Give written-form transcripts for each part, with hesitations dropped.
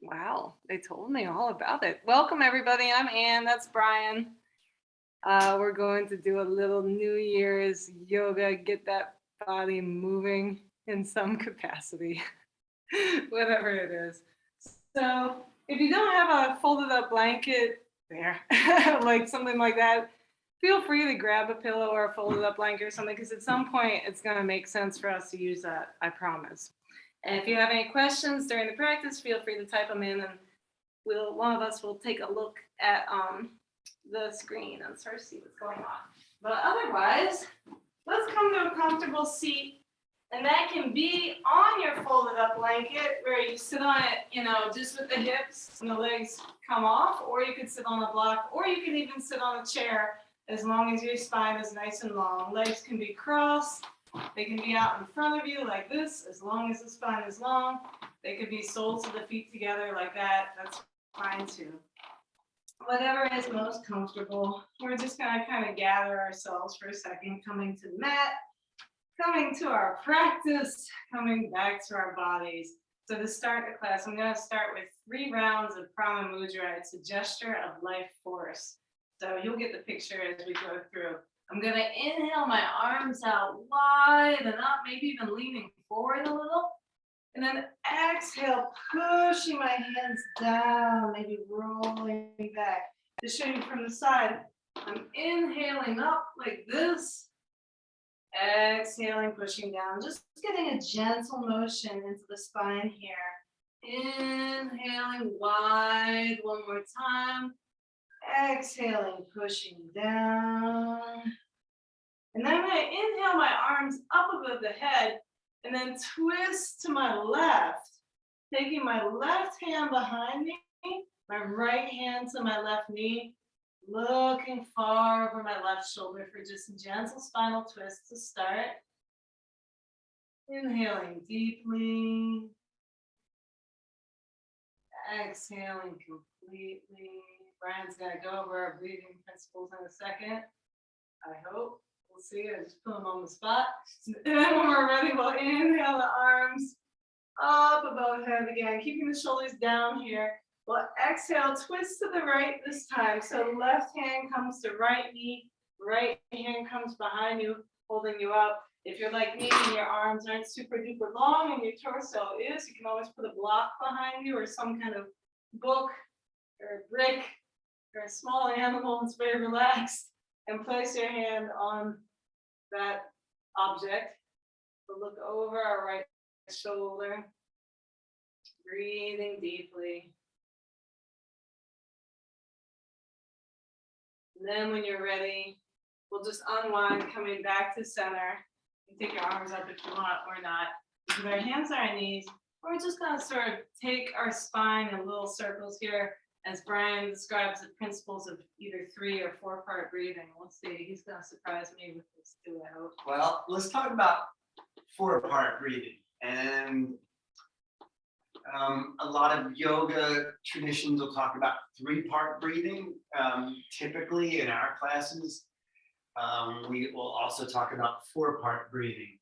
Wow, they told me all about it. Welcome, everybody. I'm Ann. That's Brian. We're going to do a little New Year's yoga, get that body moving in some capacity, whatever it is. So, if you don't have a folded up blanket there, like something like that, feel free to grab a pillow or a folded up blanket or something, because at some point it's going to make sense for us to use that, I promise. And if you have any questions during the practice, feel free to type them in, and one of us will take a look at the screen and sort of see what's going on. But otherwise, let's come to a comfortable seat, and that can be on your folded up blanket where you sit on it, just with the hips and the legs come off, or you could sit on a block, or you could even sit on a chair as long as your spine is nice and long. Legs can be crossed. They can be out in front of you like this, as long as the spine is long. They could be soles of the feet together like that. That's fine too. Whatever is most comfortable. We're just going to kind of gather ourselves for a second, coming to the mat, coming to our practice, coming back to our bodies. So to start the class, I'm going to start with 3 rounds of Prana Mudra. It's a gesture of life force. So you'll get the picture as we go through. I'm going to inhale my arms out wide and up, maybe even leaning forward a little. And then exhale, pushing my hands down, maybe rolling back. To show you from the side, I'm inhaling up like this. Exhaling, pushing down. Just getting a gentle motion into the spine here. Inhaling wide one more time. Exhaling, pushing down. And then I'm going to inhale my arms up above the head and then twist to my left, taking my left hand behind me, my right hand to my left knee, looking far over my left shoulder for just a gentle spinal twist to start. Inhaling deeply. Exhaling completely. Brian's going to go over our breathing principles in a second, I hope. We'll see. I just put them on the spot. And then when we're ready, we'll inhale the arms up above the head again, keeping the shoulders down here. We'll exhale, twist to the right this time. So left hand comes to right knee, right hand comes behind you, holding you up. If you're like me and your arms aren't super duper long and your torso is, you can always put a block behind you or some kind of book or a brick or a small animal that's very relaxed, and place your hand on that object. We'll look over our right shoulder, breathing deeply. And then when you're ready, we'll just unwind, coming back to center. You take your arms up if you want or not. With our hands on our knees, we're just going to sort of take our spine in little circles here, as Brian describes the principles of either 3 or 4 part breathing. Let's see, he's going to surprise me with this too, I hope. Well, let's talk about 4 part breathing. And a lot of yoga traditions will talk about 3 part breathing. Typically in our classes, we will also talk about 4 part breathing.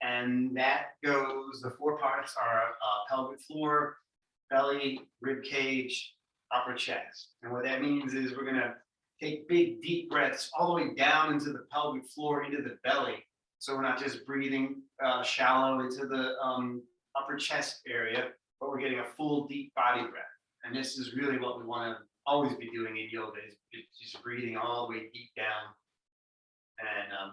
And that goes, the 4 parts are pelvic floor, belly, rib cage, upper chest. And what that means is we're going to take big, deep breaths all the way down into the pelvic floor, into the belly. So we're not just breathing shallow into the upper chest area, but we're getting a full, deep body breath. And this is really what we want to always be doing in yoga, is just breathing all the way deep down. And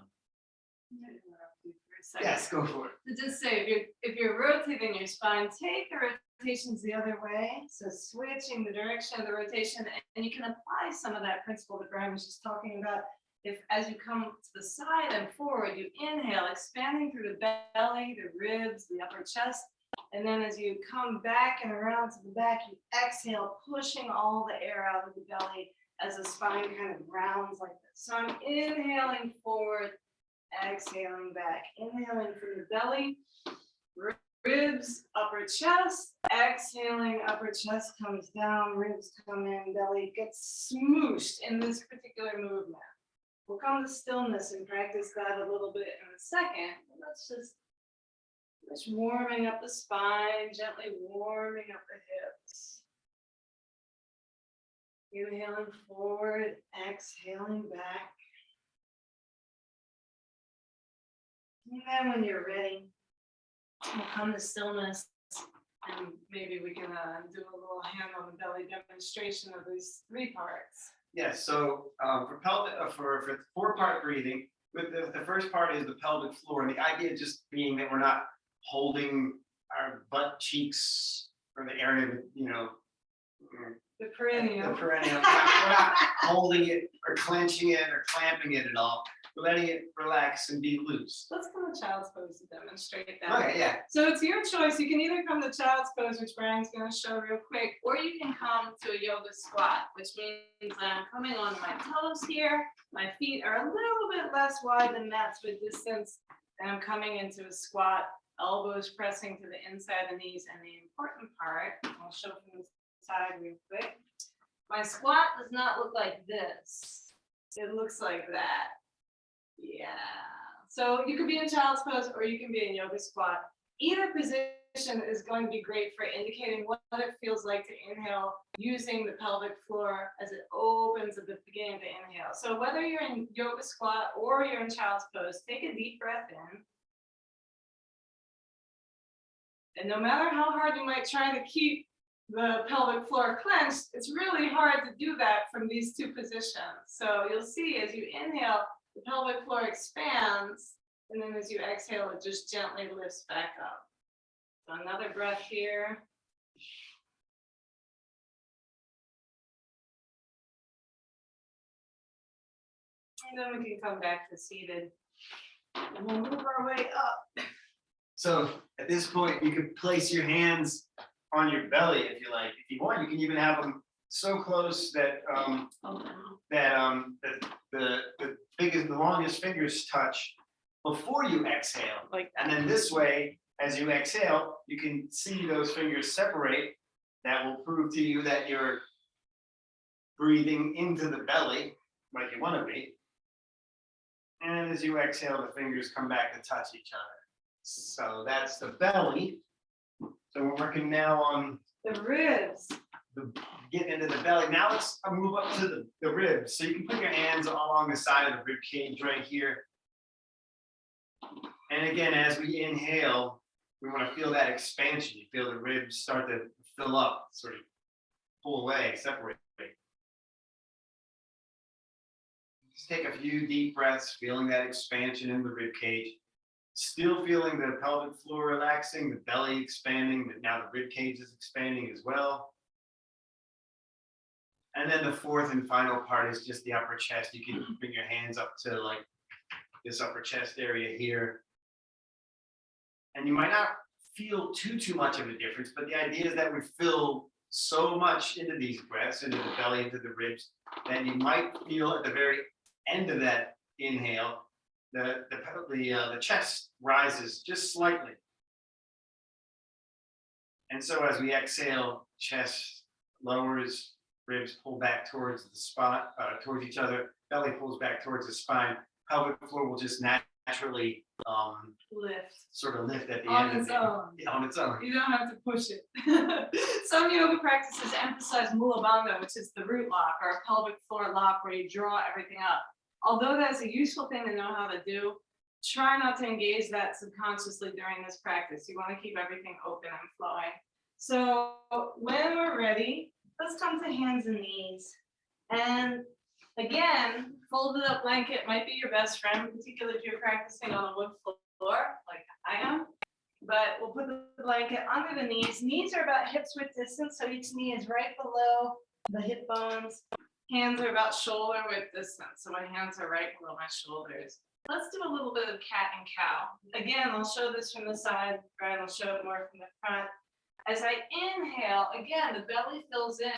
yes, go for it. To just say, if you're rotating your spine, take the rotations the other way. So switching the direction of the rotation, and you can apply some of that principle that Brian was just talking about. If as you come to the side and forward, you inhale, expanding through the belly, the ribs, the upper chest. And then as you come back and around to the back, you exhale, pushing all the air out of the belly as the spine kind of rounds like this. So I'm inhaling forward, exhaling back. Inhaling from the belly, ribs, upper chest. Exhaling, upper chest comes down, ribs come in, belly gets smooshed in this particular movement. We'll come to stillness and practice that a little bit in a second. Let's just warming up the spine, gently warming up the hips. Inhaling forward, exhaling back. And then when you're ready, we'll come to stillness. And maybe we can do a little hand on the belly demonstration of these 3 parts. Yes, so for pelvic, for 4-part breathing, with the first part is the pelvic floor, and the idea just being that we're not holding our butt cheeks or the area of, The perineum. the perineum. We're not holding it or clenching it or clamping it at all. We're letting it relax and be loose. Let's come to child's pose to demonstrate that. Okay, yeah. So it's your choice. You can either come to child's pose, which Brian's going to show real quick, or you can come to a yoga squat, which means I'm coming on my toes here. My feet are a little bit less wide than mat's width distance, and I'm coming into a squat, elbows pressing to the inside of the knees. And the important part, I'll show from the side real quick. My squat does not look like this. It looks like that. Yeah. So you could be in child's pose or you can be in yoga squat. Either position is going to be great for indicating what it feels like to inhale using the pelvic floor as it opens at the beginning to inhale. So whether you're in yoga squat or you're in child's pose, take a deep breath in. And no matter how hard you might try to keep the pelvic floor clenched, it's really hard to do that from these 2 positions. So you'll see as you inhale, the pelvic floor expands, and then as you exhale, it just gently lifts back up. So another breath here. And then we can come back to seated. And we'll move our way up. So at this point, you could place your hands on your belly if you like. If you want, you can even have them so close that the longest fingers touch before you exhale. Like And then this way, as you exhale, you can see those fingers separate. That will prove to you that you're breathing into the belly like you want to be. And as you exhale, the fingers come back to touch each other. So that's the belly. So we're working now on the ribs. getting into the belly. Now let's move up to the ribs. So you can put your hands along the side of the rib cage right here. And again, as we inhale, we want to feel that expansion. You feel the ribs start to fill up, sort of pull away, separate. Just take a few deep breaths, feeling that expansion in the rib cage. Still feeling the pelvic floor relaxing, the belly expanding, but now the rib cage is expanding as well. And then the 4th and final part is just the upper chest. You can bring your hands up to like this upper chest area here. And you might not feel too much of a difference, but the idea is that we fill so much into these breaths, into the belly, into the ribs, that you might feel at the very end of that inhale, the chest rises just slightly. And so as we exhale, chest lowers, ribs pull back towards the spot, towards each other, belly pulls back towards the spine, pelvic floor will just naturally sort of lift at the on end its of it. own. Yeah, on its own. You don't have to push it. Some yoga practices emphasize Mula Bandha, which is the root lock or a pelvic floor lock where you draw everything up. Although that's a useful thing to know how to do, try not to engage that subconsciously during this practice. You want to keep everything open and flowing. So when we're ready, let's come to hands and knees. And again, folded up blanket might be your best friend, particularly if you're practicing on a wood floor like I am. But we'll put the blanket under the knees. Knees are about hips width distance, so each knee is right below the hip bones. Hands are about shoulder width distance, so my hands are right below my shoulders. Let's do a little bit of cat and cow. Again, I'll show this from the side, Brian will show it more from the front. As I inhale, again, the belly fills in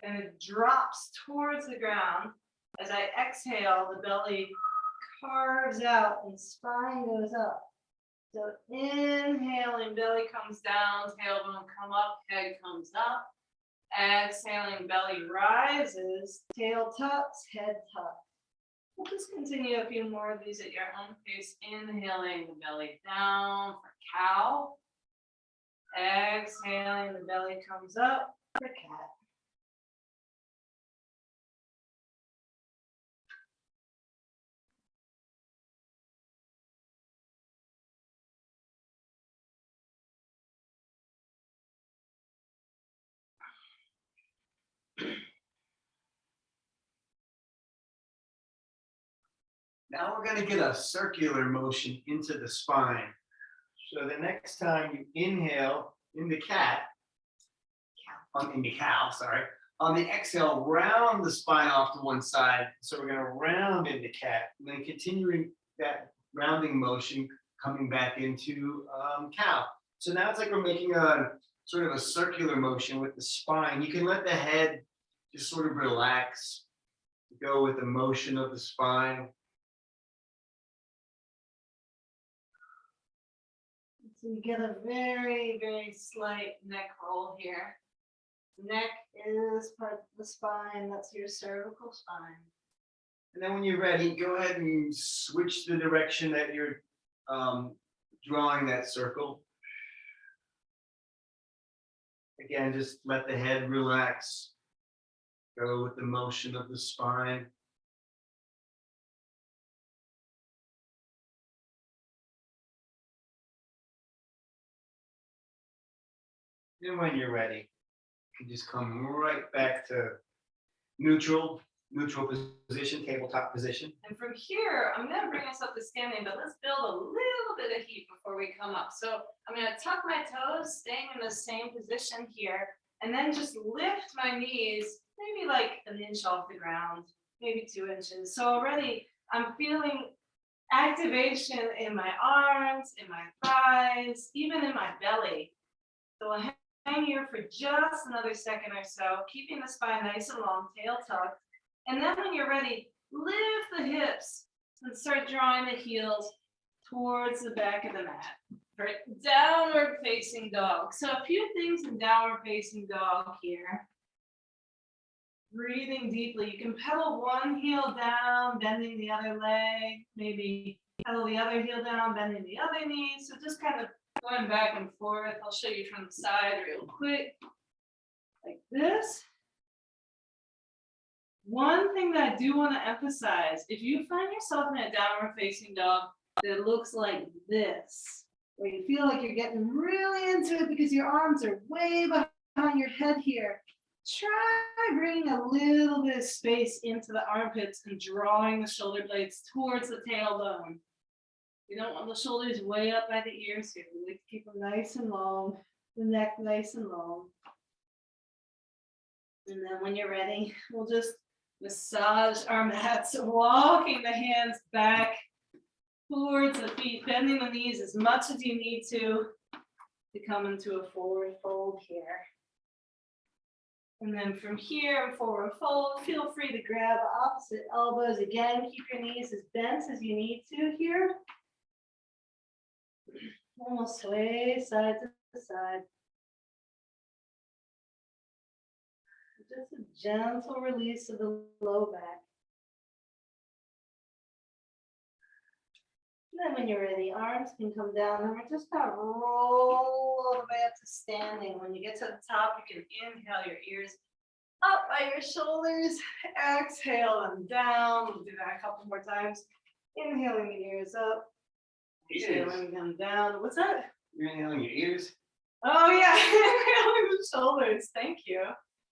and it drops towards the ground. As I exhale, the belly carves out and spine goes up. So inhaling, belly comes down, tailbone come up, head comes up. Exhaling, belly rises, tail tucks, head tucks. We'll just continue a few more of these at your own pace. Inhaling, the belly down for cow. Exhaling, the belly comes up for cat. Now we're gonna get a circular motion into the spine. So the next time you inhale in the cat, in the cow, sorry. On the exhale, round the spine off to one side. So we're gonna round in the cat, and then continuing that rounding motion, coming back into cow. So now it's like we're making a sort of a circular motion with the spine. You can let the head just sort of relax, go with the motion of the spine. So you get a very, very slight neck roll here. Neck is part of the spine, that's your cervical spine. And then when you're ready, go ahead and switch the direction that you're drawing that circle. Again, just let the head relax. Go with the motion of the spine. And when you're ready, you can just come right back to neutral position, tabletop position. And from here, I'm gonna bring us up to standing, but let's build a little bit of heat before we come up. So I'm gonna tuck my toes, staying in the same position here, and then just lift my knees, maybe like an inch off the ground, maybe 2 inches. So already I'm feeling activation in my arms, in my thighs, even in my belly. So I'll hang here for just another second or so, keeping the spine nice and long, tail tucked. And then when you're ready, lift the hips and start drawing the heels towards the back of the mat for downward facing dog. So a few things in downward facing dog here. Breathing deeply. You can pedal one heel down, bending the other leg, maybe pedal the other heel down, bending the other knee. So just kind of going back and forth. I'll show you from the side real quick, like this. One thing that I do want to emphasize, if you find yourself in a downward facing dog that looks like this, where you feel like you're getting really into it because your arms are way behind your head here, try bringing a little bit of space into the armpits and drawing the shoulder blades towards the tailbone. You don't want the shoulders way up by the ears here. We like to keep them nice and long, the neck nice and long. And then when you're ready, we'll just massage our mats, walking the hands back towards the feet, bending the knees as much as you need to come into a forward fold here. And then from here, forward fold, feel free to grab opposite elbows. Again, keep your knees as bent as you need to here. Almost sway side to side. Just a gentle release of the low back. And then when you're ready, arms can come down and we're just gonna roll all the way up to standing. When you get to the top, you can inhale your ears up by your shoulders, exhale them down. We'll do that a couple more times. Inhaling the ears up, exhaling them down. What's that? You're inhaling your ears. Oh yeah, inhaling the shoulders. Thank you.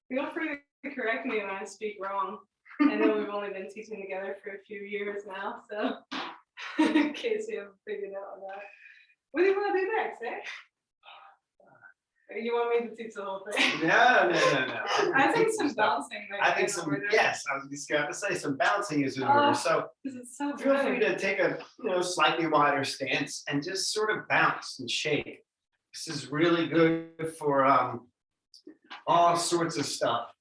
Feel free to correct me when I speak wrong. I know we've only been teaching together for a few years now, so in case you haven't figured out that. What do you want to do next, eh? Or you want me to teach the whole thing? No. I think some bouncing. I think some, yes, I was just gonna say some bouncing is in order. So It's so feel free good. to take a slightly wider stance and just sort of bounce and shake. This is really good for all sorts of stuff.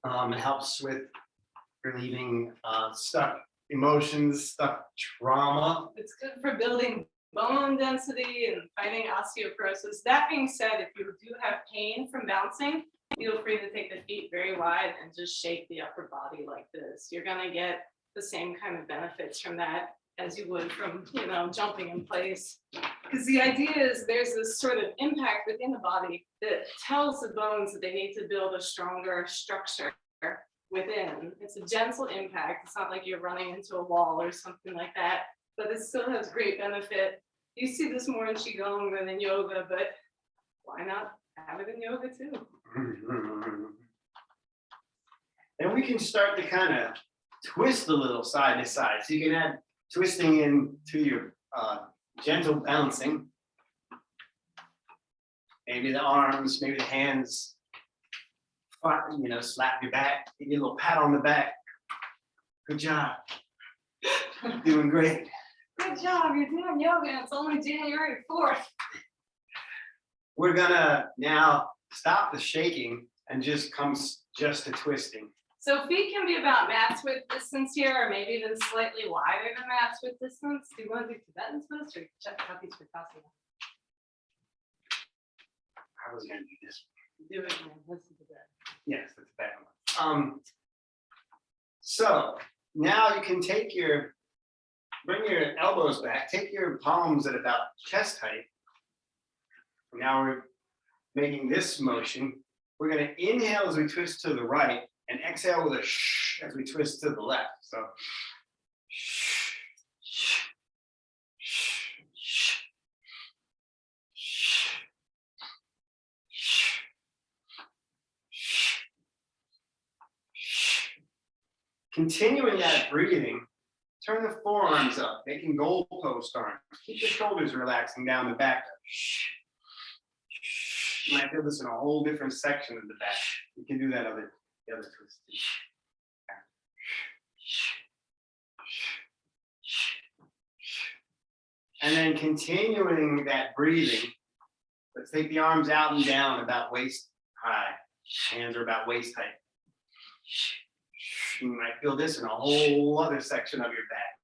It helps with relieving stuck emotions, stuck trauma. It's good for building bone density and fighting osteoporosis. That being said, if you do have pain from bouncing, feel free to take the feet very wide and just shake the upper body like this. You're gonna get the same kind of benefits from that as you would from, jumping in place. Because the idea is there's this sort of impact within the body that tells the bones that they need to build a stronger structure within. It's a gentle impact. It's not like you're running into a wall or something like that, but it still has great benefit. You see this more in Qigong than in yoga, but why not have it in yoga too? And we can start to kind of twist a little side to side. So you can add twisting into your gentle bouncing. Maybe the arms, maybe the hands, slap your back, give you a little pat on the back. Good job. Doing great. Good job, you're doing yoga, and it's only January 4th. We're gonna now stop the shaking and just come just to twisting. So feet can be about mat's width distance here, or maybe even slightly wider than mat's width distance. Do you want to do Tibetan twist or Chatucky Trikonasana? I was gonna do this. Do it, man. Listen to that. Yes, that's a bad one. So now you can bring your elbows back, take your palms at about chest height. Now we're making this motion. We're gonna inhale as we twist to the right and exhale with a shh as we twist to the left. So shh, shh, shh, shh, shh, shh, shh, shh. Continuing that breathing, turn the forearms up, making goalpost arms. Keep the shoulders relaxing down the back. Shh. You might feel this in a whole different section of the back. You can do the other twist. And then continuing that breathing, let's take the arms out and down about waist high. Hands are about waist height. You might feel this in a whole other section of your back.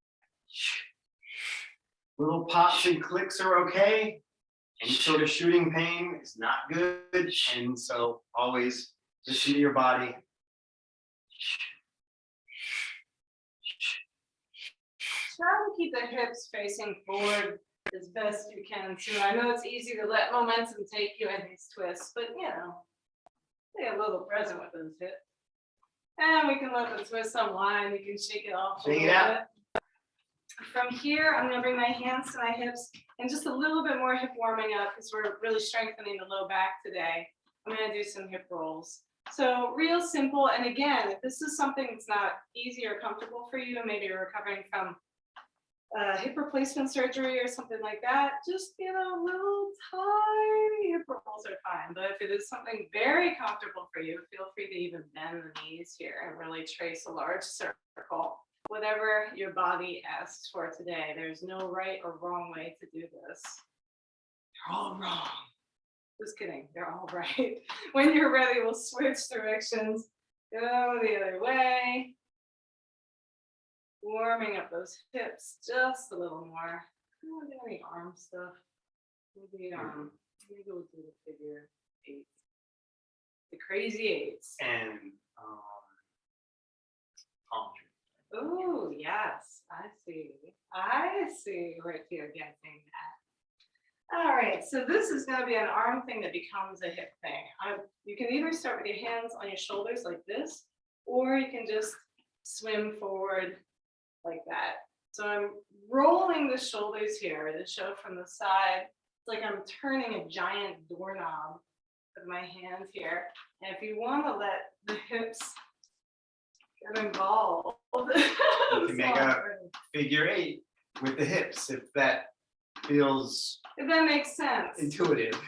Little pops and clicks are okay. Any sort of shooting pain is not good. And so always listen to your body. Try to keep the hips facing forward as best you can too. I know it's easy to let momentum take you in these twists, but stay a little present with those hips. And we can let the twist unwind. You can shake it off. Shake it out. From here, I'm going to bring my hands to my hips and just a little bit more hip warming up because we're really strengthening the low back today. I'm going to do some hip rolls. So real simple. And again, if this is something that's not easy or comfortable for you, maybe you're recovering from hip replacement surgery or something like that, just, little tiny hip rolls are fine. But if it is something very comfortable for you, feel free to even bend the knees here and really trace a large circle. Whatever your body asks for today. There's no right or wrong way to do this. They're all wrong. Just kidding. They're all right. When you're ready, we'll switch directions. Go the other way. Warming up those hips just a little more. I don't do any arm stuff. Maybe we'll do the figure 8. The crazy 8s. And palm tree. Oh, yes, I see what you're getting at. All right, so this is going to be an arm thing that becomes a hip thing. You can either start with your hands on your shoulders like this, or you can just swim forward like that. So I'm rolling the shoulders here to show from the side. It's like I'm turning a giant doorknob with my hands here. And if you want to let the hips get involved, you can make a figure 8 with the hips if that feels makes sense. intuitive.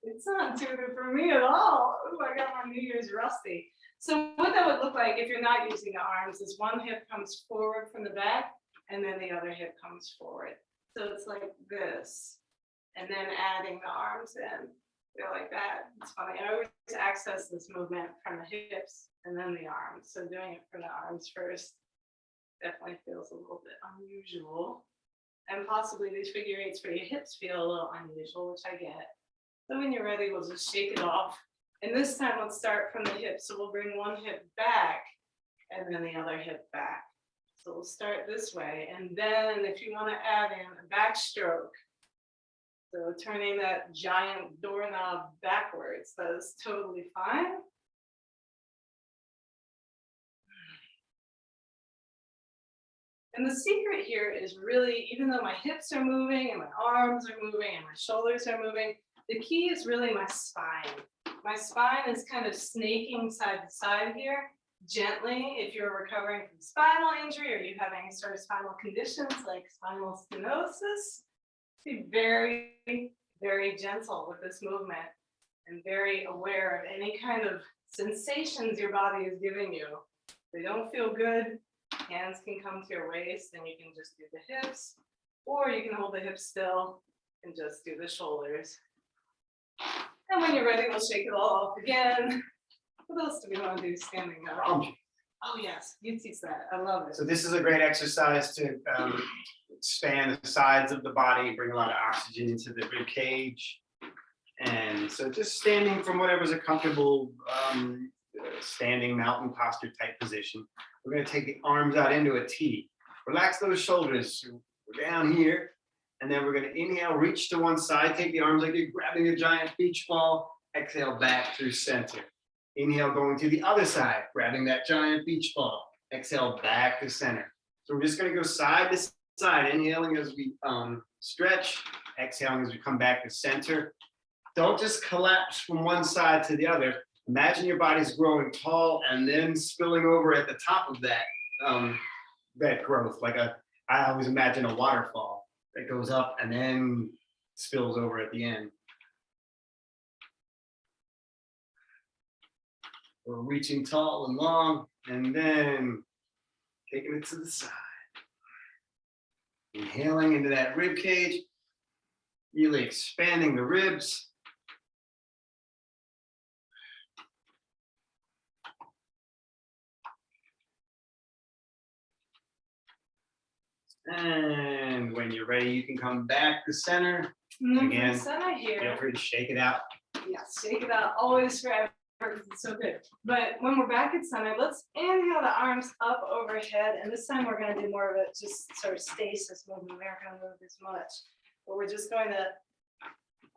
It's not intuitive for me at all. Oh, I got my New Year's rusty. So what that would look like if you're not using the arms is one hip comes forward from the back and then the other hip comes forward. So it's like this, and then adding the arms in. Go like that. It's funny. I always access this movement from the hips and then the arms. So doing it from the arms first definitely feels a little bit unusual. And possibly these figure 8s for your hips feel a little unusual, which I get. So when you're ready, we'll just shake it off. And this time let's start from the hips. So we'll bring one hip back and then the other hip back. So we'll start this way. And then if you want to add in a backstroke, so turning that giant doorknob backwards, that is totally fine. And the secret here is really, even though my hips are moving and my arms are moving and my shoulders are moving, the key is really my spine. My spine is kind of snaking side to side here. gently if you're recovering from spinal injury or you have any sort of spinal conditions like spinal stenosis. Be very, very gentle with this movement and very aware of any kind of sensations your body is giving you. If they don't feel good, hands can come to your waist and you can just do the hips, or you can hold the hips still and just do the shoulders. And when you're ready, we'll shake it all off again. What else do we want to do standing up? Oh yes, you teach that. I love it. So this is a great exercise to expand the sides of the body, bring a lot of oxygen into the rib cage. And so just standing from whatever's a comfortable standing mountain posture type position. We're going to take the arms out into a T. Relax those shoulders. We're down here. And then we're going to inhale, reach to one side, take the arms like you're grabbing a giant beach ball. Exhale back through center. Inhale, going to the other side, grabbing that giant beach ball. Exhale back to center. So we're just going to go side to side, inhaling as we stretch, exhaling as we come back to center. Don't just collapse from one side to the other. Imagine your body's growing tall and then spilling over at the top of that that growth. I always imagine a waterfall that goes up and then spills over at the end. We're reaching tall and long, and then taking it to the side. Inhaling into that rib cage, really expanding the ribs. And when you're ready, you can come back to center. Again, Center here. Feel free to shake it out. Yes, shake it out always forever. It's so good. But when we're back at center, let's inhale the arms up overhead. And this time we're going to do more of a just sort of stasis movement. We're not going to move as much. But we're just going to,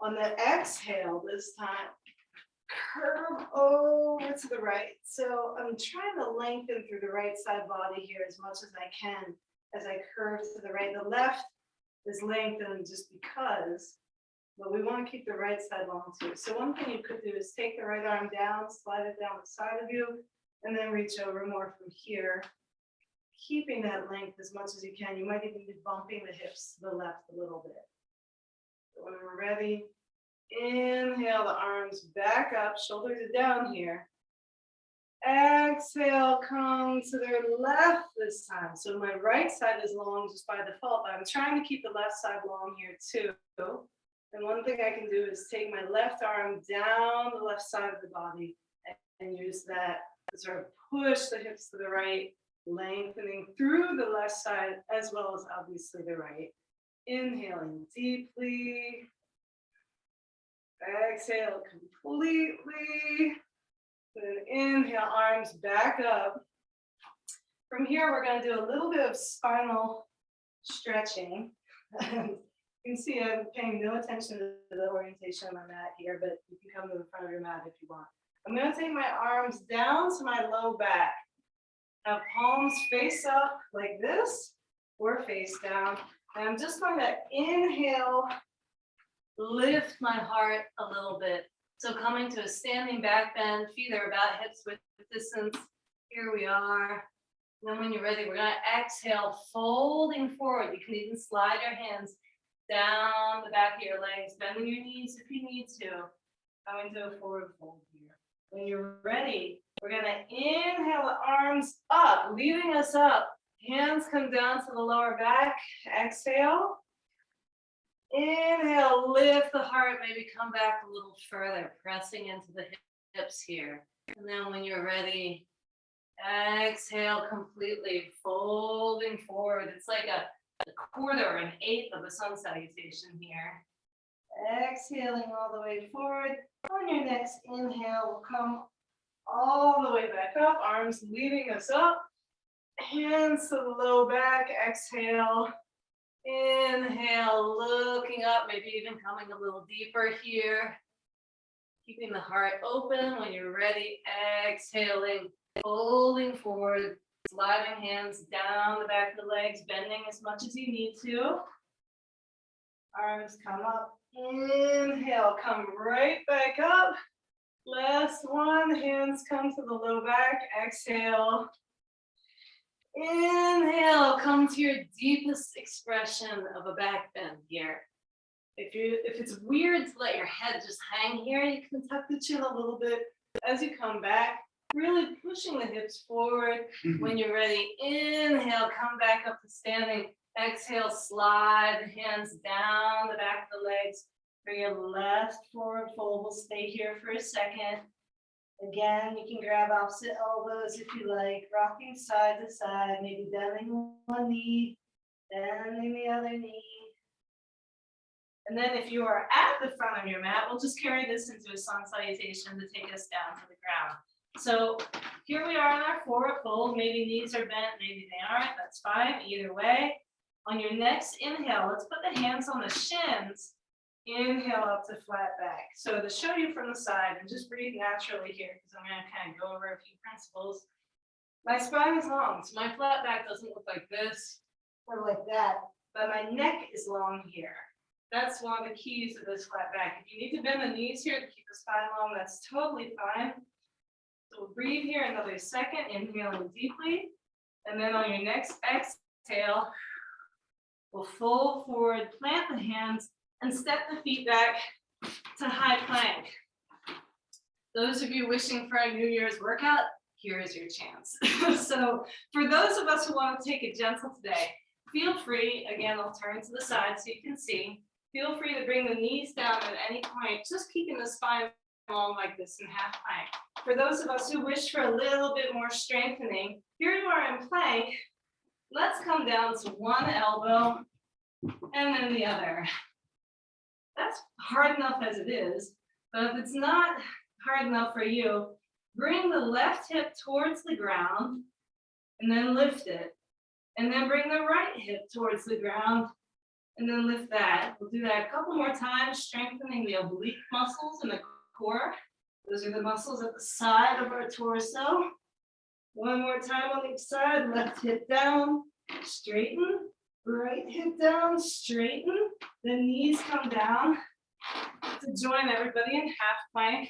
on the exhale this time, curve over to the right. So I'm trying to lengthen through the right side body here as much as I can as I curve to the right. The left is lengthened just because. But we want to keep the right side long too. So one thing you could do is take the right arm down, slide it down the side of you, and then reach over more from here, keeping that length as much as you can. You might even be bumping the hips to the left a little bit. So when we're ready, inhale the arms back up, shoulders are down here. Exhale, come to their left this time. So my right side is long just by default, but I'm trying to keep the left side long here too. And one thing I can do is take my left arm down the left side of the body and use that to sort of push the hips to the right, lengthening through the left side as well as obviously the right. Inhaling deeply. Exhale completely. Then inhale, arms back up. From here, we're going to do a little bit of spinal stretching. You can see I'm paying no attention to the orientation on my mat here, but you can come to the front of your mat if you want. I'm going to take my arms down to my low back. Now palms face up like this or face down. And I'm just going to inhale, lift my heart a little bit. So coming to a standing back bend, feet are about hips width distance. Here we are. And then when you're ready, we're going to exhale, folding forward. You can even slide your hands down the back of your legs, bending your knees if you need to. Coming to a forward fold here. When you're ready, we're going to inhale the arms up, leading us up. Hands come down to the lower back. Exhale. Inhale, lift the heart, maybe come back a little further, pressing into the hips here. And then when you're ready, exhale completely, folding forward. It's like a quarter or an eighth of a sun salutation here. Exhaling all the way forward. On your next inhale, we'll come all the way back up, arms leading us up. Hands to the low back, exhale. Inhale, looking up, maybe even coming a little deeper here. Keeping the heart open. When you're ready, exhaling, folding forward. Sliding hands down the back of the legs, bending as much as you need to. Arms come up. Inhale, come right back up. Last one, hands come to the low back, exhale. Inhale, come to your deepest expression of a back bend here. If it's weird to let your head just hang here, you can tuck the chin a little bit as you come back, really pushing the hips forward. When you're ready, inhale, come back up to standing. Exhale, slide the hands down the back of the legs. For your left forward fold, we'll stay here for a second. Again, you can grab opposite elbows if you like, rocking side to side, maybe bending one knee, bending the other knee. And then if you are at the front of your mat, we'll just carry this into a sun salutation to take us down to the ground. So here we are in our forward fold. Maybe knees are bent, maybe they aren't. That's fine, either way. On your next inhale, let's put the hands on the shins. Inhale up to flat back. So to show you from the side, and just breathe naturally here, because I'm going to kind of go over a few principles. My spine is long, so my flat back doesn't look like this or like that, but my neck is long here. That's one of the keys of this flat back. If you need to bend the knees here to keep the spine long, that's totally fine. So we'll breathe here another second, inhaling deeply. And then on your next exhale, we'll fold forward, plant the hands, and step the feet back to high plank. Those of you wishing for a New Year's workout, here is your chance. So for those of us who want to take it gentle today, feel free, again, I'll turn to the side so you can see. Feel free to bring the knees down at any point, just keeping the spine long like this in half plank. For those of us who wish for a little bit more strengthening, here you are in plank. Let's come down to one elbow and then the other. That's hard enough as it is, but if it's not hard enough for you, bring the left hip towards the ground and then lift it. And then bring the right hip towards the ground and then lift that. We'll do that a couple more times, strengthening the oblique muscles in the core. Those are the muscles at the side of our torso. One more time on each side, left hip down, straighten, right hip down, straighten. The knees come down to join everybody in half plank.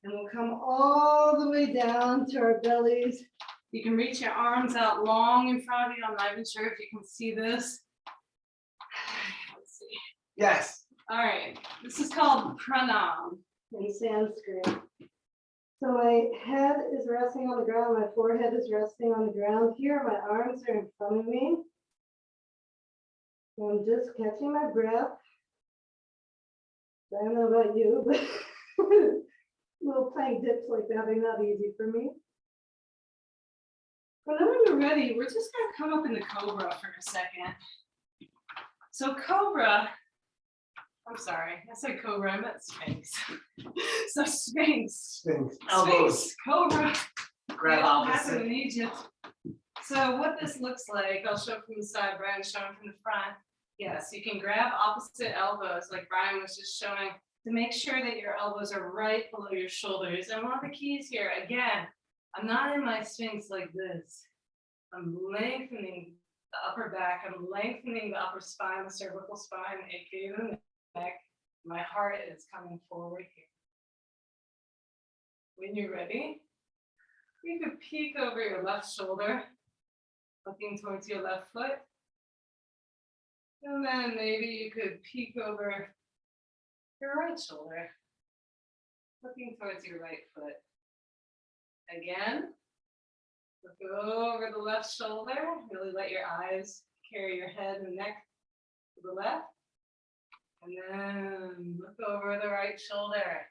And we'll come all the way down to our bellies. You can reach your arms out long in front of you. I'm not even sure if you can see this. Let's see. Yes. All right. This is called pranam in Sanskrit. So my head is resting on the ground. My forehead is resting on the ground. Here, my arms are in front of me. I'm just catching my breath. I don't know about you, but little plank dips like that are not easy for me. Whenever you're ready, we're just going to come up into Cobra for a second. So Cobra, I'm sorry, I said Cobra, I meant Sphinx. So Sphinx. Sphinx. Sphinx, Elbows. Cobra. Grab They all happen opposite. in Egypt. So what this looks like, I'll show from the side, Brian showing from the front. Yes, you can grab opposite elbows like Brian was just showing to make sure that your elbows are right below your shoulders. And one of the keys here, again, I'm not in my Sphinx like this. I'm lengthening the upper back. I'm lengthening the upper spine, the cervical spine, aka the neck. My heart is coming forward here. When you're ready, you could peek over your left shoulder, looking towards your left foot. And then maybe you could peek over your right shoulder, looking towards your right foot. Again, look over the left shoulder, really let your eyes carry your head and neck to the left. And then look over the right shoulder,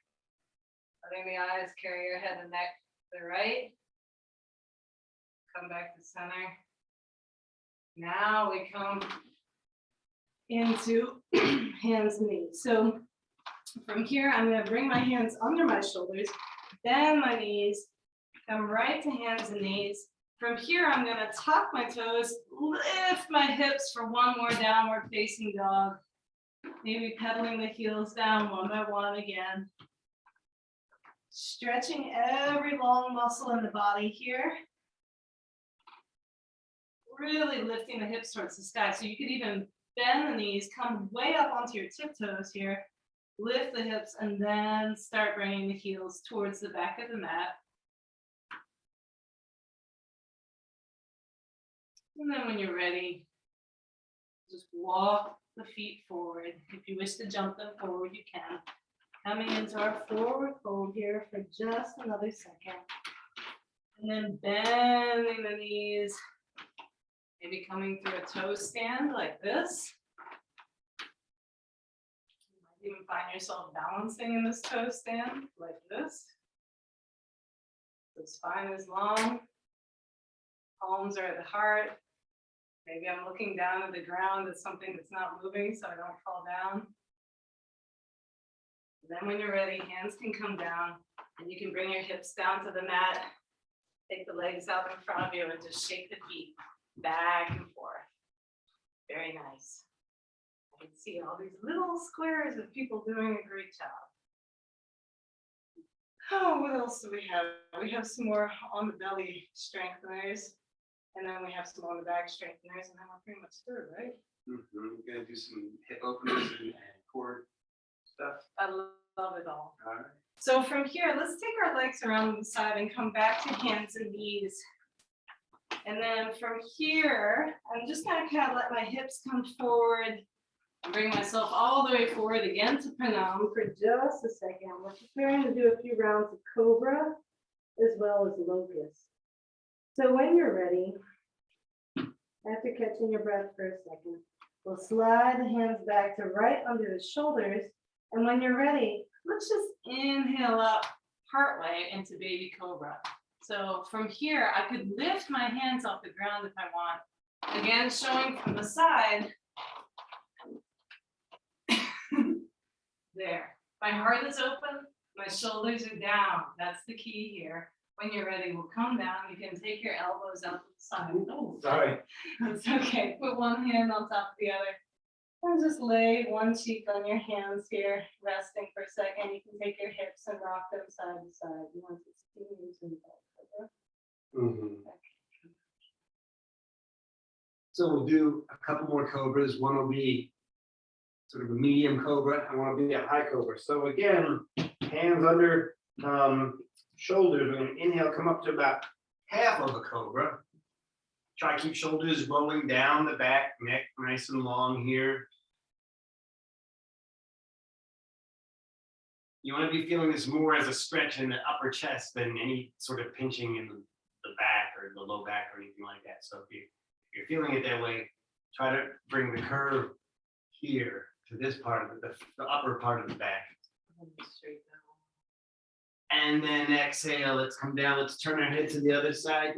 letting the eyes carry your head and neck to the right. Come back to center. Now we come into hands and knees. So from here, I'm going to bring my hands under my shoulders, bend my knees, come right to hands and knees. From here, I'm going to tuck my toes, lift my hips for one more downward facing dog. Maybe pedaling the heels down one by one again. Stretching every long muscle in the body here. Really lifting the hips towards the sky. So you could even bend the knees, come way up onto your tiptoes here, Lift the hips and then start bringing the heels towards the back of the mat. And then when you're ready, just walk the feet forward. If you wish to jump them forward, you can. Coming into our forward fold here for just another second. And then bending the knees, maybe coming through a toe stand like this. You might even find yourself balancing in this toe stand like this. The spine is long, palms are at the heart. Maybe I'm looking down at the ground at something that's not moving so I don't fall down. And then when you're ready, hands can come down and you can bring your hips down to the mat. Take the legs out in front of you and just shake the feet back and forth. Very nice. I can see all these little squares of people doing a great job. Oh, what else do we have? We have some more on the belly strengtheners. And then we have some on the back strengtheners, and then we're pretty much through, right? We're gonna do some hip openers and core stuff. I love it all. All right. So from here, let's take our legs around the side and come back to hands and knees. And then from here, I'm just gonna kind of let my hips come forward and bring myself all the way forward again to Pranam for just a second. We're preparing to do a few rounds of Cobra as well as Locust. So when you're ready, after catching your breath for a second, we'll slide the hands back to right under the shoulders. And when you're ready, let's just inhale up partway into baby cobra. So from here, I could lift my hands off the ground if I want. Again, showing from the side. There. My heart is open, my shoulders are down. That's the key here. When you're ready, we'll come down. You can take your elbows out to the side. Oh, Sorry. that's okay. Put one hand on top of the other. And just lay one cheek on your hands here, resting for a second. You can take your hips and rock them side to side. You want to see So we'll do a couple more cobras. One will be sort of a medium cobra, and one will be a high cobra. So again, hands under shoulders. We're going to inhale, come up to about half of a cobra. Try to keep shoulders rolling down the back, neck nice and long here. You want to be feeling this more as a stretch in the upper chest than any sort of pinching in the back or the low back or anything like that. So if you're feeling it that way, try to bring the curve here to this part of the upper part of the back. And then exhale, let's come down, let's turn our head to the other side.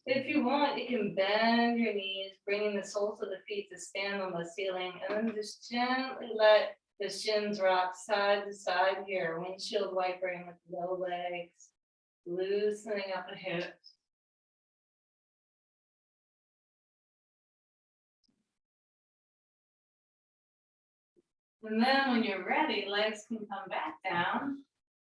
If you want, you can bend your knees, bringing the soles of the feet to stand on the ceiling, and then just gently let the shins rock side to side here, windshield wipering with low legs, loosening up the hips. And then when you're ready, legs can come back down.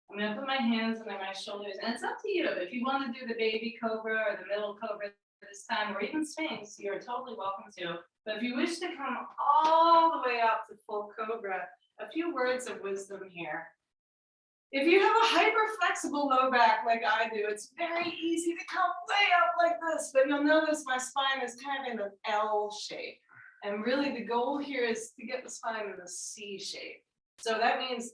I'm gonna put my hands under my shoulders, and it's up to you. If you want to do the baby cobra or the middle cobra this time, or even Sphinx, you're totally welcome to. But if you wish to come all the way up to full cobra, a few words of wisdom here. If you have a hyper flexible low back like I do, it's very easy to come way up like this, but you'll notice my spine is kind of in an L shape. And really the goal here is to get the spine in a C shape. So that means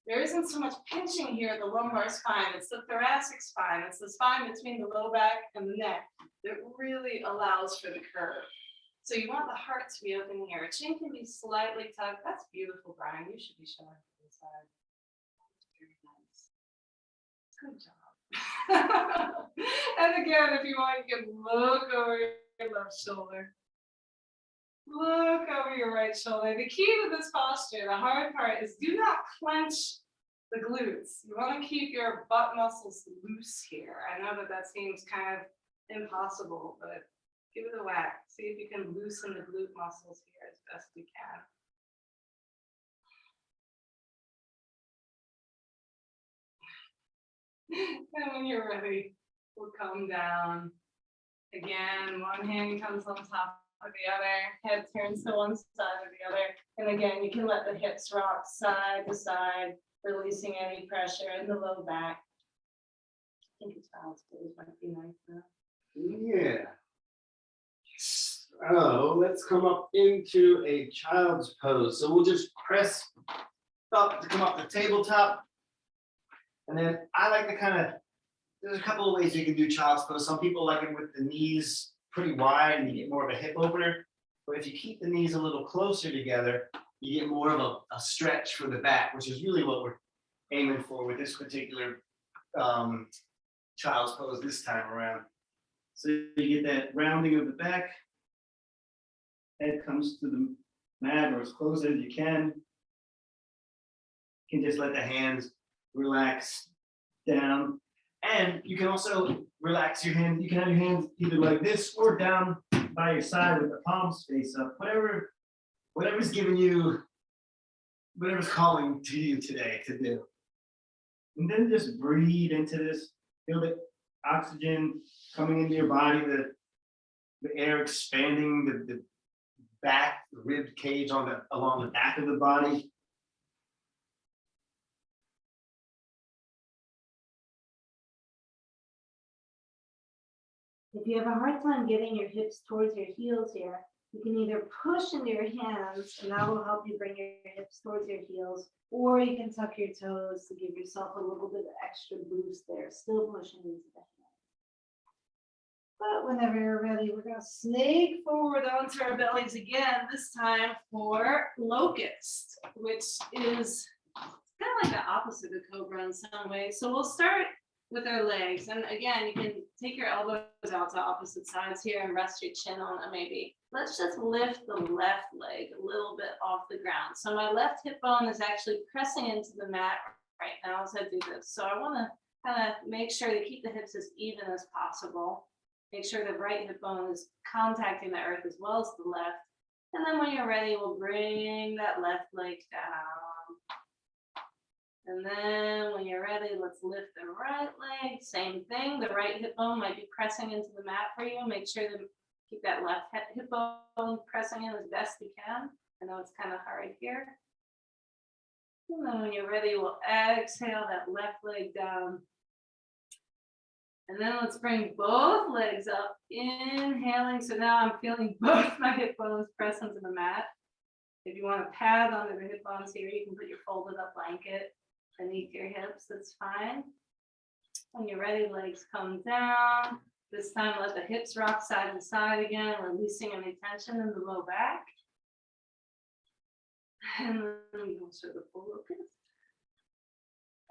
there isn't so much pinching here at the lumbar spine. It's the thoracic spine. It's the spine between the low back and the neck that really allows for the curve. So you want the heart to be open here. Chin can be slightly tucked. That's beautiful, Brian. You should be showing to the side. Very nice. Good job. And again, if you want, you can look over your left shoulder. Look over your right shoulder. The key to this posture, the hard part, is do not clench the glutes. You want to keep your butt muscles loose here. I know that seems kind of impossible, but give it a whack. See if you can loosen the glute muscles here as best you can. And when you're ready, we'll come down Again, one hand comes on top of the other, head turns to one side or the other. And again, you can let the hips rock side to side, releasing any pressure in the low back. I think it's child's pose might be nice now. Yeah. So let's come up into a child's pose. So we'll just press up to come up the tabletop. And then I like to kind of, there's a couple of ways you can do child's pose. Some people like it with the knees pretty wide and you get more of a hip opener. But if you keep the knees a little closer together, you get more of a stretch for the back, which is really what we're aiming for with this particular child's pose this time around. So you get that rounding of the back. Head comes to the mat or as close as you can. You can just let the hands relax down. And you can also relax your hands. You can have your hands either like this or down by your side with the palms face up. Whatever's giving you, whatever's calling to you today to do. And then just breathe into this. Feel the oxygen coming into your body, the air expanding the back, the rib cage along the back of the body. If you have a hard time getting your hips towards your heels here, you can either push into your hands, and that will help you bring your hips towards your heels, or you can tuck your toes to give yourself a little bit of extra boost there, still pushing into the hands. But whenever you're ready, we're gonna snake forward onto our bellies again, this time for locust, which is kind of like the opposite of cobra in some ways. So we'll start with our legs. And again, you can take your elbows out to opposite sides here and rest your chin on it maybe. Let's just lift the left leg a little bit off the ground. So my left hip bone is actually pressing into the mat right now as I do this. So I want to kind of make sure to keep the hips as even as possible. Make sure the right hip bone is contacting the earth as well as the left. And then when you're ready, we'll bring that left leg down. And then when you're ready, let's lift the right leg. Same thing. The right hip bone might be pressing into the mat for you. Make sure to keep that left hip bone pressing in as best you can. I know it's kind of hard here. And then when you're ready, we'll exhale that left leg down. And then let's bring both legs up, inhaling. So now I'm feeling both my hip bones press into the mat. If you want to pad under the hip bones here, you can put your folded up blanket beneath your hips, that's fine. When you're ready, legs come down. This time, let the hips rock side to side again, releasing any tension in the low back. And then we go to the full locust.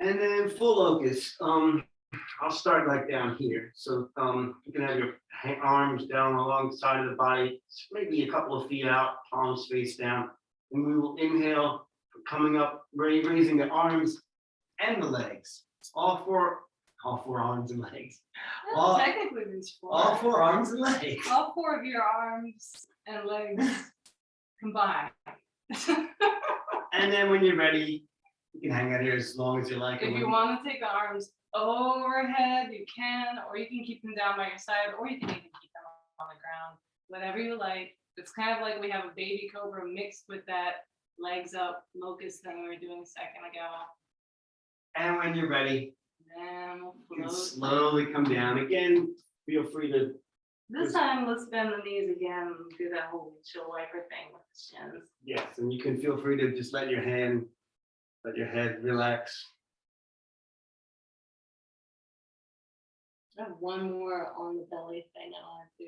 And then full locust. I'll start like down here. So you can have your arms down along the side of the body, maybe a couple of feet out, palms face down. And we will inhale, coming up, raising the arms and the legs. All four arms and legs. Well, technically, there's four. All four arms and legs. All four of your arms and legs combined. And then when you're ready, you can hang out here as long as you like. If you want to take the arms overhead, you can, or you can keep them down by your side, or you can even keep them on the ground, whatever you like. It's kind of like we have a baby cobra mixed with that legs up locust thing we were doing a second ago. And when you're ready, Then we'll you can float. slowly come down. Again, feel free to. This time, let's bend the knees again and do that whole windshield wiper thing with the shins. Yes, and you can feel free to just let your head relax. I have one more on the belly thing I want to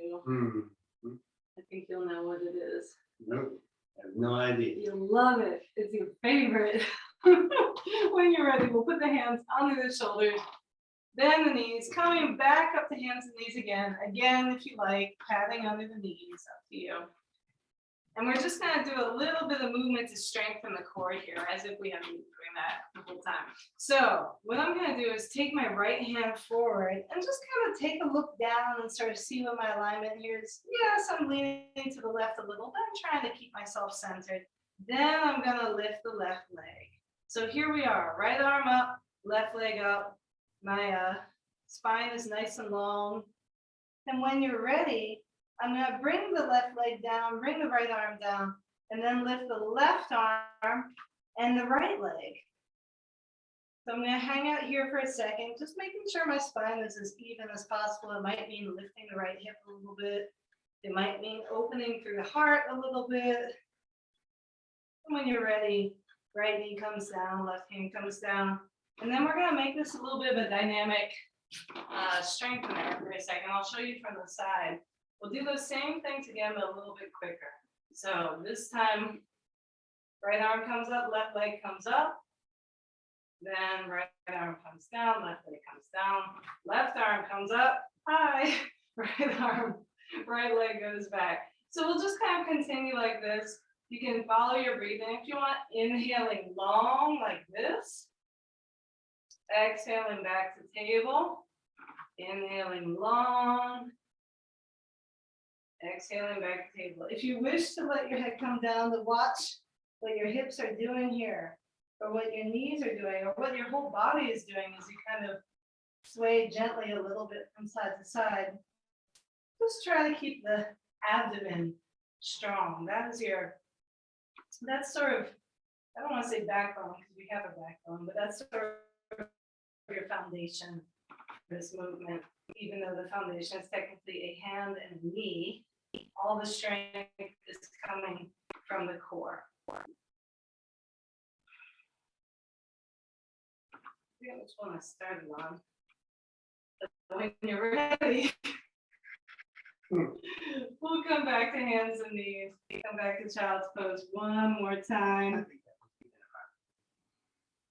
do. I think you'll know what it is. Nope, I have no idea. You'll love it. It's your favorite. When you're ready, we'll put the hands under the shoulders, bend the knees, coming back up to hands and knees again. Again, if you like, patting under the knees, up to you. And we're just going to do a little bit of movement to strengthen the core here, as if we have been doing that the whole time. So what I'm going to do is take my right hand forward and just kind of take a look down and sort of see what my alignment here is. Yes, I'm leaning to the left a little, but I'm trying to keep myself centered. Then I'm going to lift the left leg. So here we are, right arm up, left leg up. My spine is nice and long. And when you're ready, I'm gonna bring the left leg down, bring the right arm down, and then lift the left arm and the right leg. So I'm gonna hang out here for a second, just making sure my spine is as even as possible. It might mean lifting the right hip a little bit. It might mean opening through the heart a little bit. And when you're ready, right knee comes down, left hand comes down. And then we're gonna make this a little bit of a dynamic strengthener for a second. I'll show you from the side. We'll do those same things again, but a little bit quicker. So this time, right arm comes up, left leg comes up. Then right arm comes down, left leg comes down, left arm comes up, hi, right arm, right leg goes back. So we'll just kind of continue like this. You can follow your breathing if you want, inhaling long like this. Exhaling back to table, inhaling long, exhaling back to table. If you wish to let your head come down, to watch what your hips are doing here, or what your knees are doing, or what your whole body is doing as you kind of sway gently a little bit from side to side. Just try to keep the abdomen strong. That's sort of, I don't want to say backbone because we have a backbone, but that's sort of your foundation for this movement. Even though the foundation is technically a hand and a knee, all the strength is coming from the core. I forget which one I started on. But when you're ready, we'll come back to hands and knees. Come back to child's pose one more time.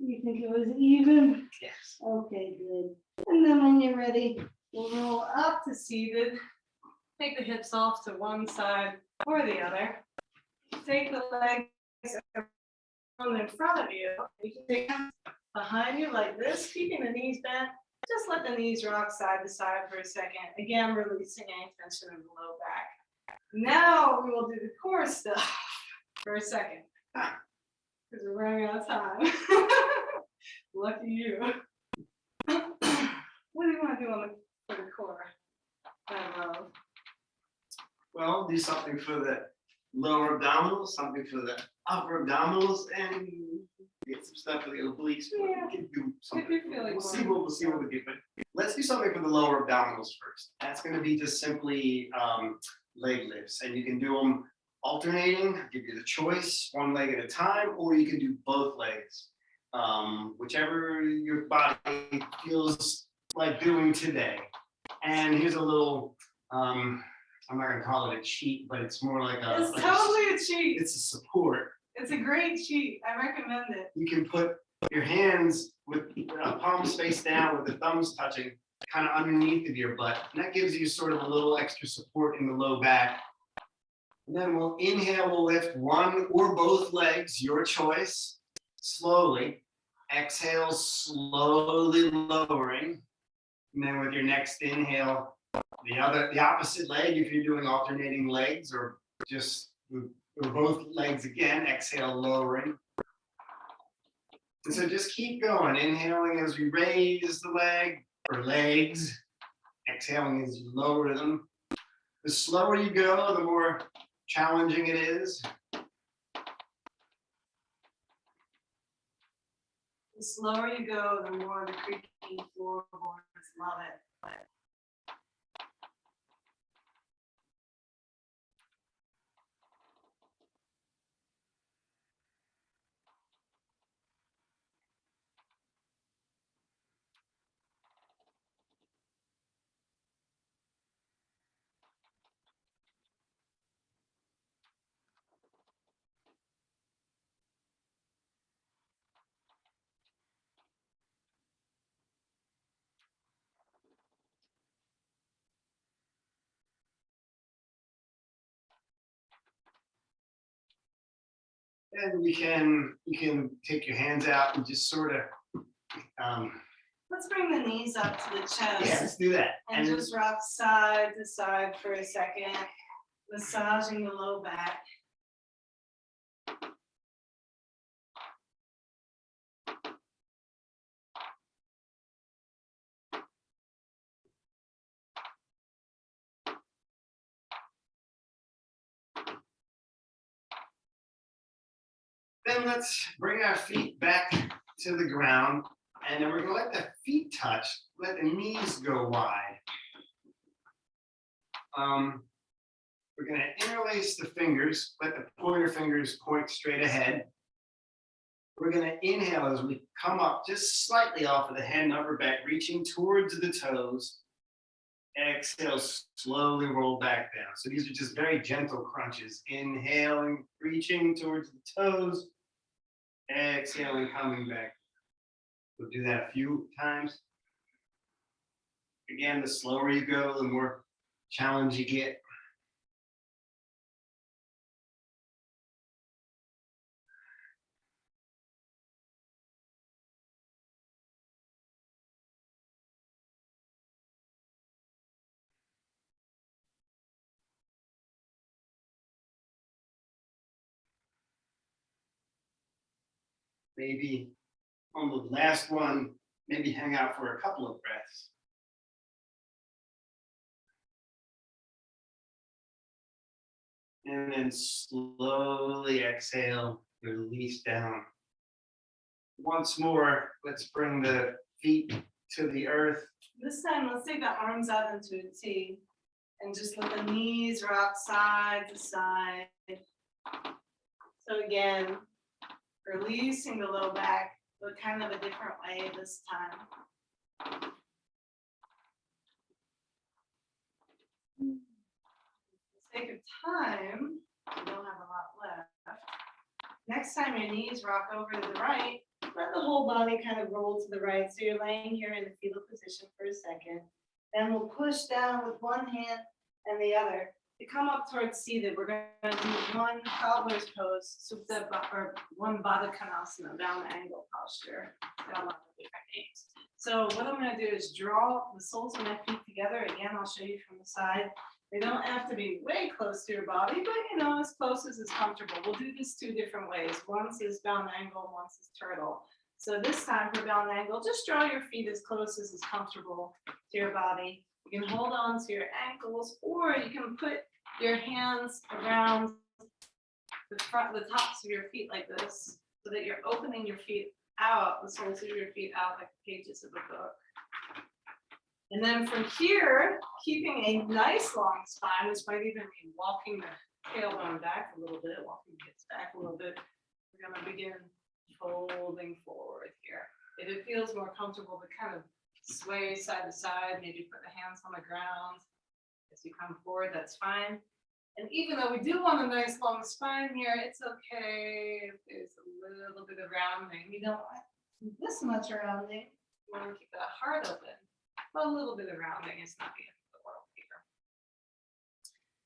You think it was even? Yes. Okay, good. And then when you're ready, we'll roll up to seated. Take the hips off to one side or the other. Take the legs from in front of you. You can take them behind you like this, keeping the knees bent. Just let the knees rock side to side for a second. Again, releasing any tension in the low back. Now we will do the core stuff for a second. Because we're running out of time. Lucky you. What do you want to do for the core? Well, do something for the lower abdominals, something for the upper abdominals, and get some stuff for the obliques. Yeah. We can do something. If you're feeling We'll see what we do. But let's do something for the lower abdominals first. That's going to be just simply leg lifts, and you can do them alternating. I'll give you the choice, one leg at a time, or you can do both legs, whichever your body feels like doing today. And here's a little. I'm not gonna call it a cheat, but it's more like a. It's totally a cheat. It's a support. It's a great cheat. I recommend it. You can put your hands with palms face down with the thumbs touching kind of underneath of your butt. And that gives you sort of a little extra support in the low back. And then we'll inhale, we'll lift one or both legs, your choice, slowly. Exhale, slowly lowering. And then with your next inhale, the opposite leg, if you're doing alternating legs or just or both legs again, exhale, lowering. And so just keep going, inhaling as we raise the leg or legs, exhaling as you lower them. The slower you go, the more challenging it is. The slower you go, the more the creaking floorboards love it. And you can take your hands out and just sort of Let's bring the knees up to the chest. yeah, let's do that. And just rock side to side for a second, massaging the low back. Then let's bring our feet back to the ground, and then we're gonna let the feet touch, let the knees go wide. We're gonna interlace the fingers, let the pointer fingers point straight ahead. We're gonna inhale as we come up just slightly off of the head and upper back, reaching towards the toes. Exhale, slowly roll back down. So these are just very gentle crunches. Inhaling, reaching towards the toes. Exhaling, coming back. We'll do that a few times. Again, the slower you go, the more challenge you get. Maybe on the last one, maybe hang out for a couple of breaths. And then slowly exhale, release down. Once more, let's bring the feet to the earth. This time, let's take the arms out into a T and just let the knees rock side to side. So again, releasing the low back, but kind of a different way this time. For the sake of time, we don't have a lot left. Next time your knees rock over to the right, let the whole body kind of roll to the right. So you're laying here in the fetal position for a second. Then we'll push down with one hand and the other. To come up towards seated, we're going to do one cobbler's pose, Supta or one Baddha Konasana, down angle posture. Got a lot of different names. So what I'm going to do is draw the soles of my feet together. Again, I'll show you from the side. They don't have to be way close to your body, but you know, as close as is comfortable. We'll do this two different ways. Once is bound angle, once is turtle. So this time for bound angle, just draw your feet as close as is comfortable to your body. You can hold on to your ankles, or you can put your hands around the front, the tops of your feet like this, so that you're opening your feet out, the soles of your feet out like the pages of a book. And then from here, keeping a nice long spine, which might even mean walking the tailbone back a little bit, walking the hips back a little bit. We're going to begin folding forward here. If it feels more comfortable to kind of sway side to side, maybe put the hands on the ground as you come forward, that's fine. And even though we do want a nice long spine here, it's okay if there's a little bit of rounding. You don't want this much rounding. You want to keep that heart open. But a little bit of rounding is not the end of the world here.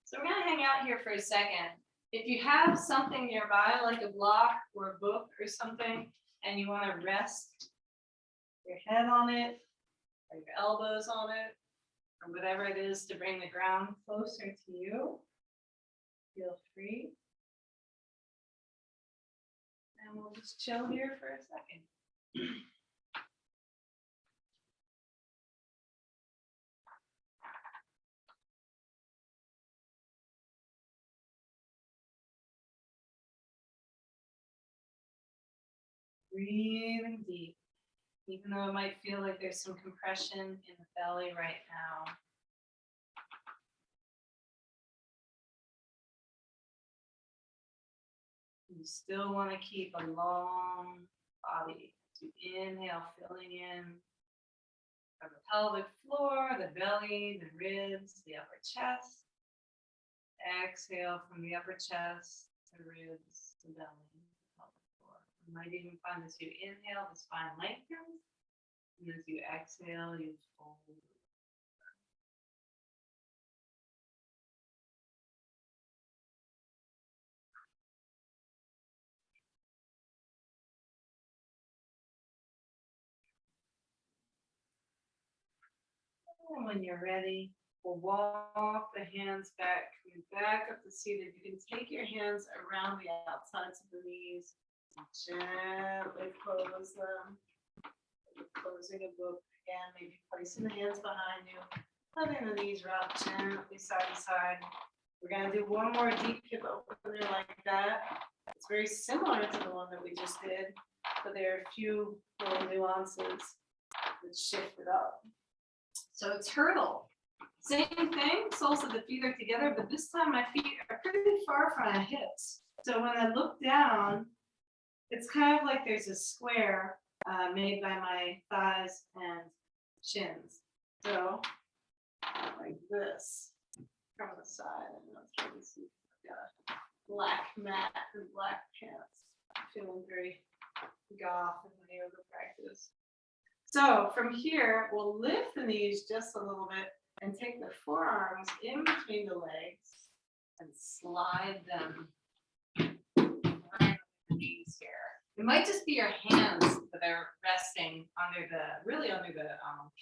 So we're going to hang out here for a second. If you have something nearby, like a block or a book or something, and you want to rest your head on it, or your elbows on it, or whatever it is to bring the ground closer to you, feel free. And we'll just chill here for a second. Breathing deep, even though it might feel like there's some compression in the belly right now. You still want to keep a long body. To inhale, filling in from the pelvic floor, the belly, the ribs, the upper chest. Exhale from the upper chest, the ribs, the belly. You might even find as you inhale, the spine lengthens, and as you exhale, you fold. And when you're ready, we'll walk the hands back, coming back up to seated. You can take your hands around the outsides of the knees. Gently close them. Closing a book again, maybe placing the hands behind you, letting the knees rock gently side to side. We're going to do one more deep hip opener like that. It's very similar to the one that we just did, but there are a few little nuances that shift it up. So turtle, same thing, soles of the feet are together, but this time my feet are pretty far from my hips. So when I look down, it's kind of like there's a square made by my thighs and shins. So like this from the side. I know it's hard to see. I've got a black mat and black pants. I'm feeling very goth in my yoga practice. So from here, we'll lift the knees just a little bit and take the forearms in between the legs and slide them behind the knees here. It might just be your hands that are resting under the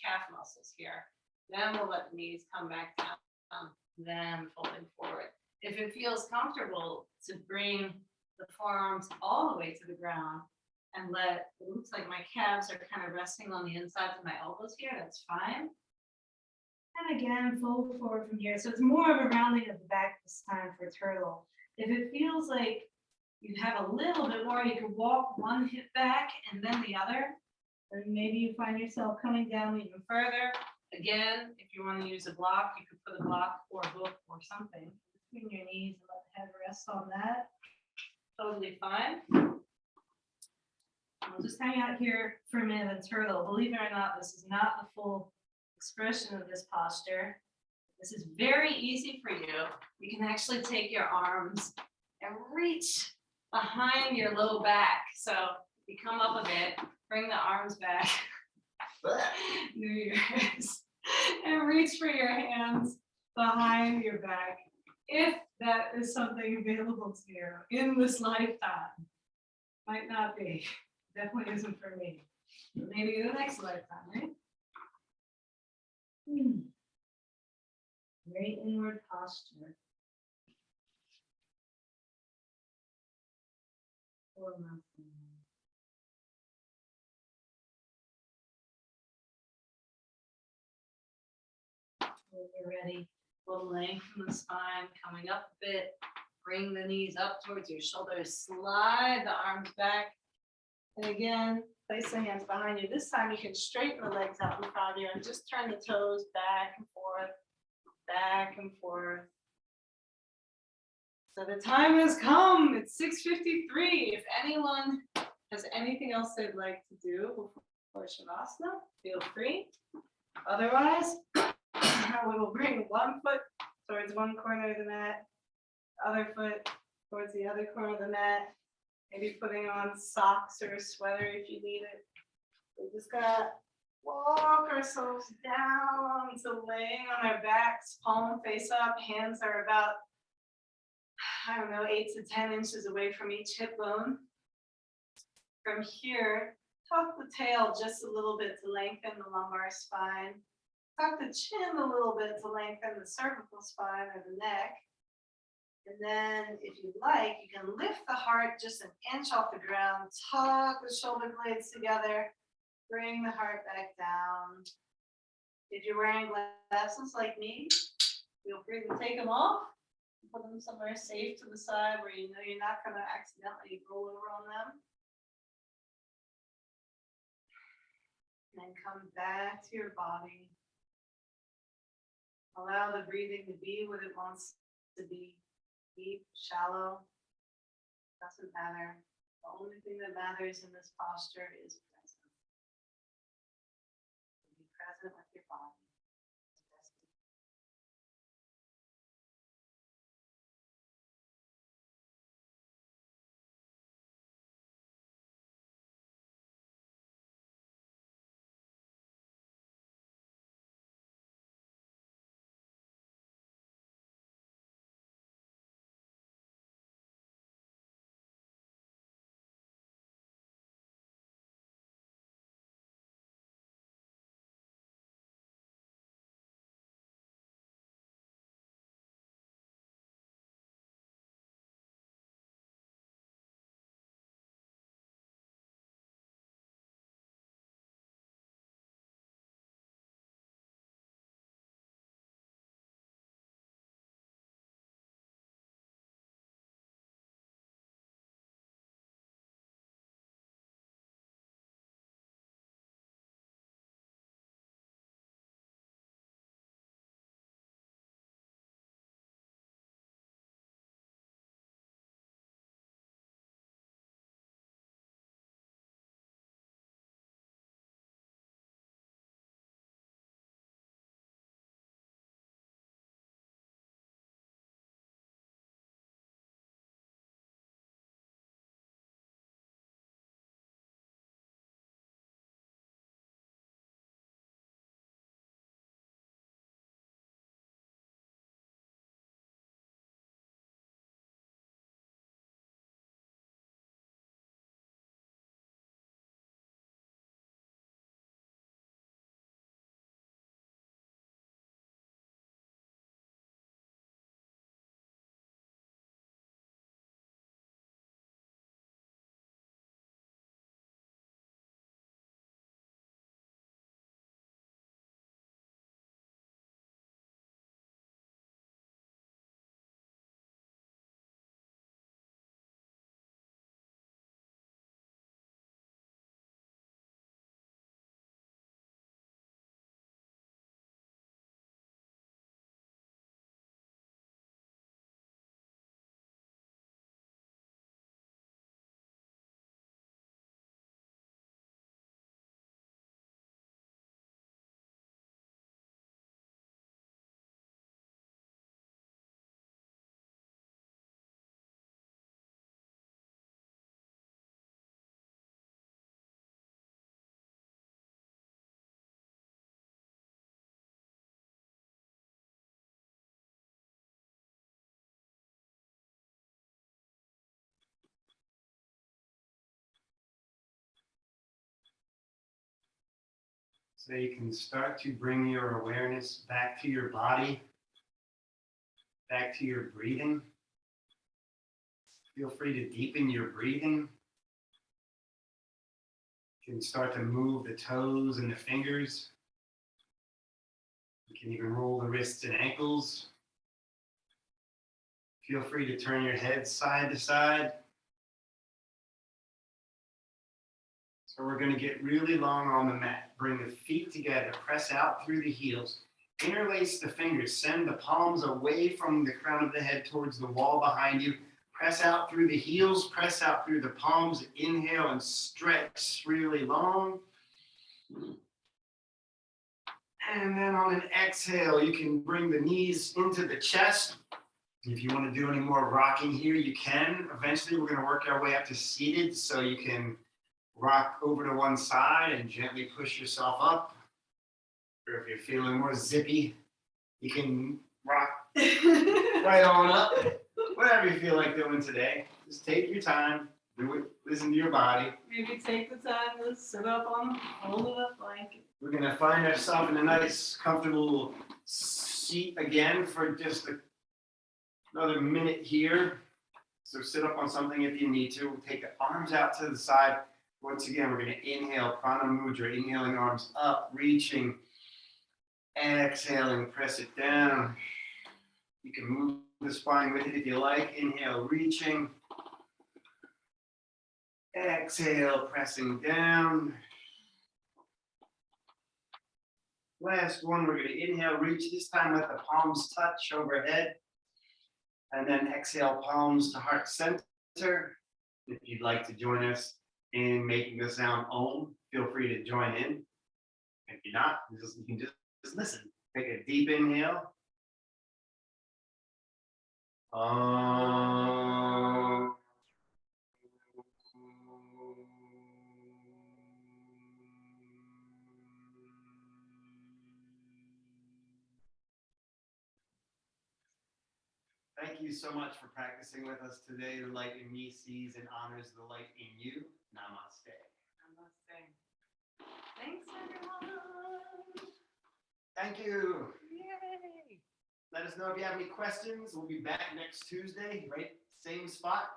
calf muscles here. Then we'll let the knees come back down, then folding forward. If it feels comfortable to bring the forearms all the way to the ground and it looks like my calves are kind of resting on the insides of my elbows here, that's fine. And again, fold forward from here. So it's more of a rounding of the back this time for turtle. If it feels like you have a little bit more, you can walk one hip back and then the other. And maybe you find yourself coming down even further. Again, if you want to use a block, you could put a block or a book or something between your knees and let the head rest on that. Totally fine. We'll just hang out here for a minute and turtle. Believe it or not, this is not the full expression of this posture. This is very easy for you. You can actually take your arms and reach behind your low back. So you come up a bit, bring the arms back, New Year's, and reach for your hands behind your back. If that is something available to you in this lifetime, might not be, definitely isn't for me, but maybe the next lifetime, right? Great inward posture. Or nothing. When you're ready, we'll lengthen the spine, coming up a bit. Bring the knees up towards your shoulders. Slide the arms back. And again, place the hands behind you. This time you can straighten the legs out in front of you and just turn the toes back and forth, back and forth. So the time has come. It's 6:53. If anyone has anything else they'd like to do before Shavasana, feel free. Otherwise, we will bring one foot towards one corner of the mat, other foot towards the other corner of the mat, maybe putting on socks or a sweater if you need it. We just gotta walk ourselves down to laying on our backs, palm face up, hands are about, 8 to 10 inches away from each hip bone. From here, tuck the tail just a little bit to lengthen the lumbar spine. Tuck the chin a little bit to lengthen the cervical spine or the neck. And then if you like, you can lift the heart just an inch off the ground, tuck the shoulder blades together, bring the heart back down. If you're wearing glasses like me, feel free to take them off. Put them somewhere safe to the side where you know you're not going to accidentally roll over on them. And then come back to your body. Allow the breathing to be what it wants to be. Deep, shallow, doesn't matter. The only thing that matters in this posture is presence. Be present with your body. So you can start to bring your awareness back to your body, back to your breathing. Feel free to deepen your breathing. You can start to move the toes and the fingers. You can even roll the wrists and ankles. Feel free to turn your head side to side. So we're going to get really long on the mat. Bring the feet together, press out through the heels. Interlace the fingers, send the palms away from the crown of the head towards the wall behind you. Press out through the heels, press out through the palms. Inhale and stretch really long. And then on an exhale, you can bring the knees into the chest. If you want to do any more rocking here, you can. Eventually, we're going to work our way up to seated, so you can rock over to one side and gently push yourself up. Or if you're feeling more zippy, you can rock right on up. Whatever you feel like doing today, just take your time, do it, listen to your body. Maybe take the time to sit up on a folded up blanket. We're gonna find ourselves in a nice, comfortable seat again for just another minute here. So sit up on something if you need to. Take the arms out to the side. Once again, we're gonna inhale, Prana Mudra, inhaling arms up, reaching, exhaling, press it down. You can move the spine with it if you like. Inhale, reaching. Exhale, pressing down. Last one, we're going to inhale, reach. This time let the palms touch overhead. And then exhale, palms to heart center. If you'd like to join us in making the sound Om, feel free to join in. If you're not, you can just listen. Take a deep inhale. Om. Thank you so much for practicing with us today. The light in me sees and honors the light in you. Namaste. Namaste. Thanks, everyone. Thank you. Yay. Let us know if you have any questions. We'll be back next Tuesday, right? Same spot.